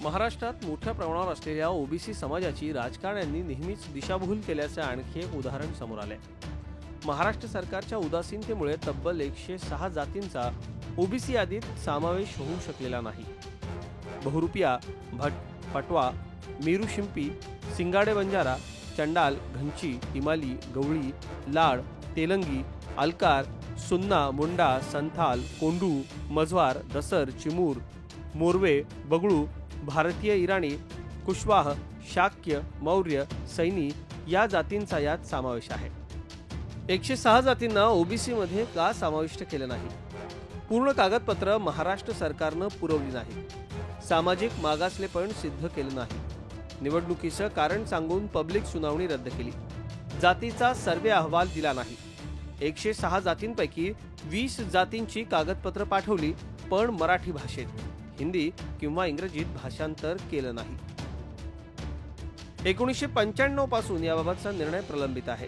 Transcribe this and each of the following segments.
महाराष्ट्रात मोठ्या प्रमाणावर असलेल्या ओबीसी समाजाची राजकारण्यांनी नेहमीच दिशाभूल केल्याचे आणखी एक उदाहरण समोर आले। महाराष्ट्र सरकारच्या उदासीनतेमुळे तब्बल 106 जातींचा ओबीसी यादीत समावेश होऊ शकलेला नाही। बहुरुपिया, भट, पटवा, मीरू शिंपी, सिंगाडे बंजारा, चंडाल, घंची, हिमाली, गवळी, लाड, तेलंगी, अलकार, सुन्ना, मुंडा, संथाल, कोंडू, मझवार, दसर, चिमूर, मोरवे, बगळू, भारतीय इराणी, कुशवाह, शाक्य, मौर्य, सैनी या जातींचा यात समावेश आहे। 106 जातींना ओबीसी मध्ये का समाविष्ट केले नाही? पूर्ण कागदपत्र महाराष्ट्र सरकारने पुरवली नाही। सामाजिक मागासलेपण सिद्ध केले नाही। निवडणुकीचं कारण सांगून पब्लिक सुनावणी रद्द केली। जातीचा सर्वे अहवाल दिला नाही। 106 जातींपैकी 20 जातींची कागदपत्र पाठवली, पण मराठी भाषेत, हिंदी किंवा इंग्रजीत भाषांतर केलं नाही। 1995 पासून याबाबतचा निर्णय प्रलंबित आहे,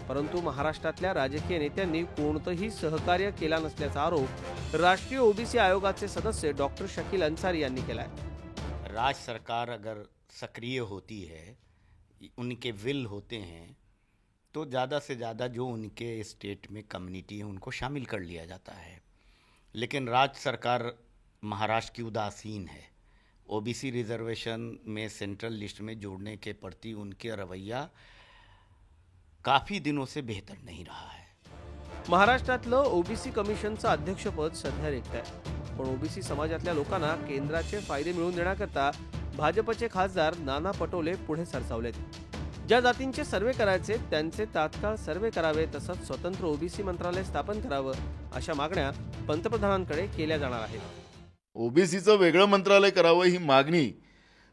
परंतु महाराष्ट्रातल्या राजकीय नेत्यांनी कोणतेही सहकार्य केला नसल्याचा आरोप राष्ट्रीय ओबीसी आयोगाचे सदस्य डॉक्टर शकील अंसारी यांनी केला है। राज्य सरकार अगर सक्रिय होती है, उनके विल होते हैं, तो ज़्यादा से ज़्यादा जो उनके स्टेट में कम्युनिटी है उनको शामिल कर लिया जाता है। लेकिन राज्य सरकार महाराष्ट्र की उदासीन है। ओबीसी रिजर्वेशन में सेंट्रल लिस्ट में जोड़ने के प्रति उनके रवैया काफ़ी दिनों से बेहतर नहीं रहा है। महाराष्ट्रातलं ओबीसी कमिशनचं अध्यक्षपद सध्या रिक्त आहे, पण ओबीसी समाजातल्या लोकांना केंद्राचे फायदे मिळवून देण्याकरता भाजपचे खासदार नाना पटोले पुढे सरसावलेत। ज्या जातींचे सर्वे करायचे त्यांचे तात्काळ सर्वे करावे, तसंच स्वतंत्र ओबीसी मंत्रालय स्थापन करावं, अशा मागण्या पंतप्रधानांकडे केल्या जाणार आहेत। ओबीसीचं वेगळं मंत्रालय करावं ही मागणी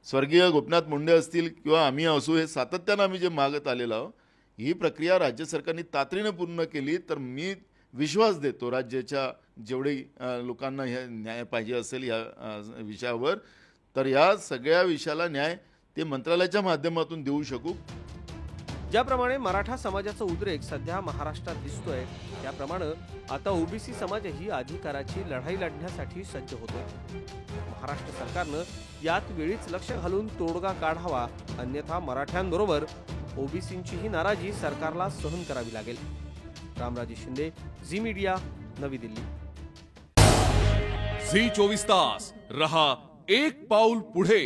स्वर्गीय गोपीनाथ मुंडे असतील किंवा आम्ही असू, हे सातत्यानं आम्ही जे मागत आलेलो आहोत, ही प्रक्रिया राज्य सरकारने तातडीने पूर्ण केली तर मी विश्वास देतो राज्याच्या जेवढे लोकांना हे न्याय पाहिजे असेल या विषयावर, तर या सगळ्या विषयाला न्याय ते मंत्रालयाच्या माध्यमातून देऊ शकू। ज्याप्रमाणे मराठा समाजाचा उद्रेक सध्या महाराष्ट्रात दिसतोय, त्याप्रमाणे आता ओबीसी समाजही अधिकाराची लढाई लढण्यासाठी सज्ज होतो। महाराष्ट्र सरकारनं यात वेळीच लक्ष घालून तोडगा काढावा, अन्यथा मराठ्यांबरोबर ओबीसींचीही नाराजी सरकारला सहन करावी लागेल। रामराजे शिंदे, झी मीडिया, नवी दिल्ली। झी 24 तास रहा एक पाऊल पुढे।